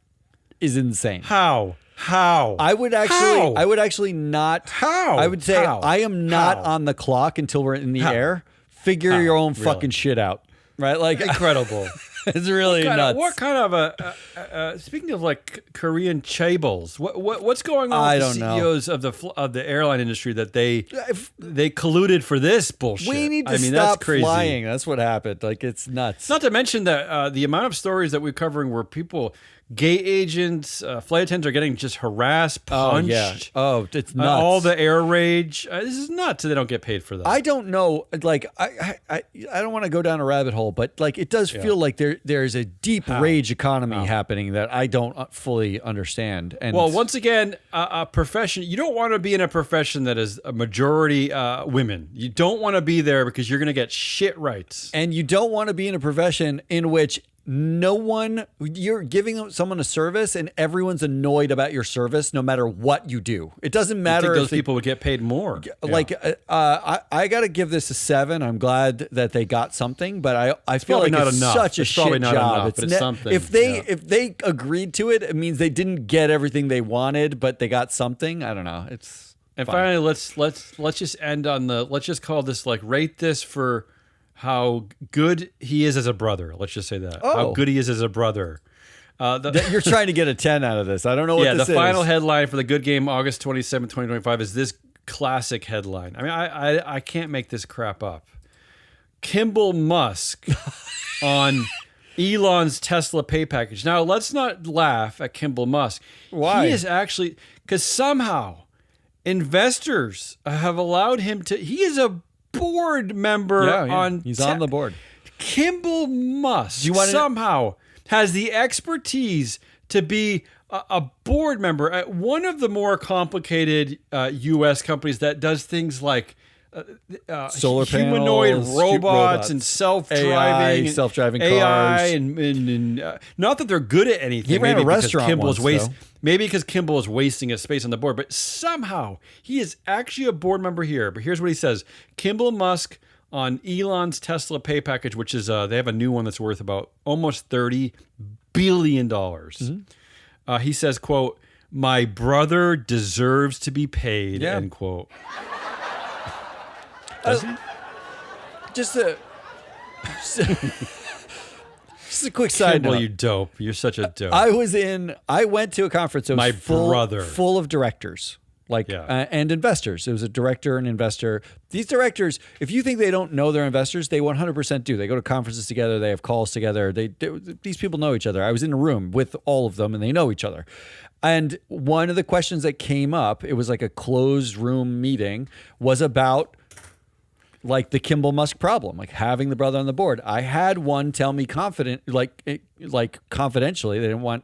is insane. How? I would actually not. How? I would say I am not on the clock until we're in the air. Figure your own fucking shit out, right? Like incredible. It's really nuts. What kind of a speaking of like Korean chaebols? What's going on with the CEOs of the airline industry that they colluded for this bullshit? We need to stop that's crazy. flying. That's what happened. Like it's nuts. Not to mention that the amount of stories that we're covering where people. Gate agents, flight attendants are getting just harassed, punched. It's nuts. All the air rage. This is nuts. They don't get paid for that. I don't know. Like, I don't want to go down a rabbit hole, but like, it does feel like there's a deep rage economy happening that I don't fully understand. And once again, a profession. You don't want to be in a profession that is a majority women. You don't want to be there because you're going to get shit rights. And you don't want to be in a profession in which you're giving someone a service and everyone's annoyed about your service no matter what you do. It doesn't matter if those people would get paid more. Like I got to give this a 7. I'm glad that they got something, but I feel like it's such a shit job. It's something. If they agreed to it, it means they didn't get everything they wanted, but they got something. I don't know. It's and fine. Finally let's just end on let's just call this like rate this for how good he is as a brother. Let's just say that. Oh. How good he is as a brother. You're trying to get a 10 out of this. I don't know what this is. The final headline for the Good Game, August 27, 2025, is this classic headline. I mean, I can't make this crap up. Kimbal Musk on Elon's Tesla pay package. Now, let's not laugh at Kimbal Musk. Why? He is actually, because somehow investors have allowed him to, he is a board member on. He's on the board. Kimbal Musk somehow has the expertise to be a board member at one of the more complicated U.S. companies that does things like solar humanoid panels, robots and self-driving, self-driving AI, cars, and not that they're good at anything. He ran a restaurant once, maybe because Kimbal is wasting his space on the board, but somehow he is actually a board member here. But here's what he says: Kimbal Musk on Elon's Tesla pay package, which is they have a new one that's worth about almost $30 billion. Mm-hmm. He says, quote, "My brother deserves to be paid," end quote. Just a quick side note. You dope. You're such a dope. I went to a conference that was full of directors. And investors. It was a director and investor. These directors, if you think they don't know their investors, they 100% do. They go to conferences together. They have calls together. These people know each other. I was in a room with all of them, and they know each other. And one of the questions that came up, it was like a closed room meeting, was about like the Kimbal Musk problem, like having the brother on the board. I had one tell me confidentially, they didn't want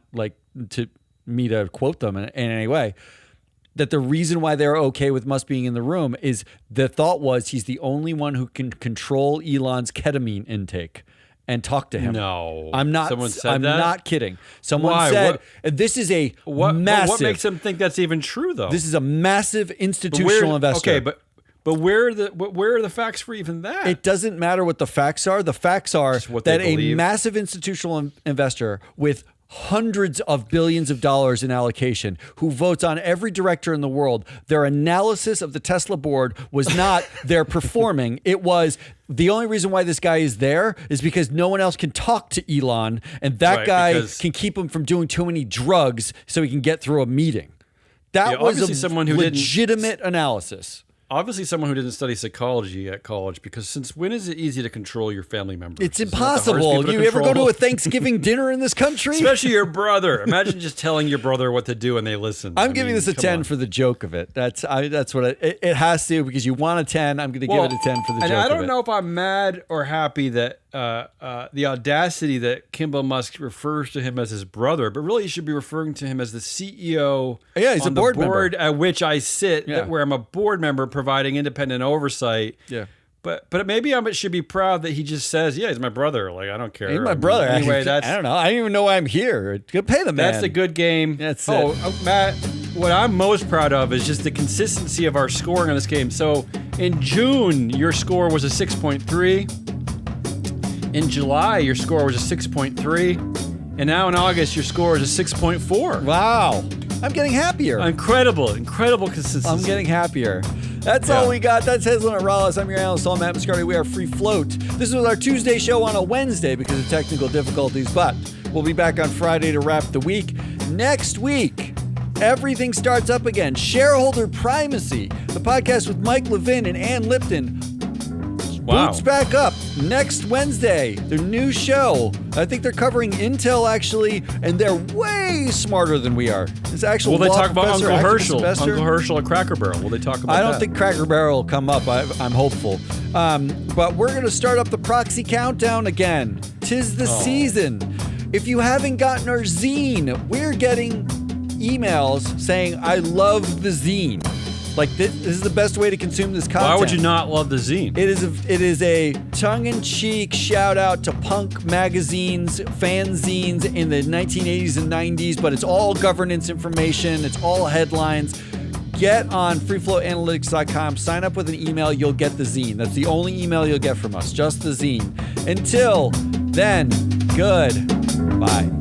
me to quote them in any way, that the reason why they're okay with Musk being in the room is the thought was he's the only one who can control Elon's ketamine intake and talk to him. No. I'm not. Someone said I'm that? not kidding. Someone said this is a massive. What makes them think that's even true, though? This is a massive institutional investor. Okay, but where are the facts for even that? It doesn't matter what the facts are. The facts are that a massive institutional investor with hundreds of billions of dollars in allocation, who votes on every director in the world, their analysis of the Tesla board was not they're performing. It was the only reason why this guy is there is because no one else can talk to Elon, and that guy can keep him from doing too many drugs so he can get through a meeting. That was a legitimate analysis. Obviously someone who didn't study psychology at college, because since when is it easy to control your family members? It's impossible. You ever go to a Thanksgiving dinner in this country? Especially your brother. Imagine just telling your brother what to do and they listen. I'm giving this a 10 for the joke of it. That's what it has to, because you want a 10. I'm going to give it a 10 for the joke of it. And I don't know if I'm mad or happy that the audacity that Kimbal Musk refers to him as his brother, but really he should be referring to him as the CEO. Yeah, he's on a board the board member at which I sit, where I'm a board member providing independent oversight. Yeah. But maybe I should be proud that he just says, yeah, he's my brother. Like, I don't care. He's my brother. Anyway, I don't know. I don't even know why I'm here. Pay the man. That's a good game. That's it. Matt, what I'm most proud of is just the consistency of our scoring on this game. So in June, your score was a 6.3. In July, your score was a 6.3. And now in August, your score is a 6.4. Wow. I'm getting happier. Incredible consistency. I'm getting happier. That's all we got. That's Hazelnut Rallis. I'm your analyst, Matt Mascardi. We are Free Float. This was our Tuesday show on a Wednesday because of technical difficulties, but we'll be back on Friday to wrap the week. Next week, everything starts up again. Shareholder Primacy, the podcast with Mike Levin and Ann Lipton. Boots back up next Wednesday. Their new show. I think they're covering Intel, actually, and they're way smarter than we are. It's actual. Will they talk about Uncle Herschel? Professor. Uncle Herschel at Cracker Barrel. Will they talk about that? I don't think Cracker Barrel will come up. I'm hopeful. But we're going to start up the proxy countdown again. 'Tis the season. If you haven't gotten our zine, we're getting emails saying, I love the zine. Like, this is the best way to consume this content. Why would you not love the zine? It is a tongue-in-cheek shout-out to punk magazines, fanzines in the 1980s and 90s, but it's all governance information. It's all headlines. Get on freeflowanalytics.com. Sign up with an email. You'll get the zine. That's the only email you'll get from us, just the zine. Until then, goodbye.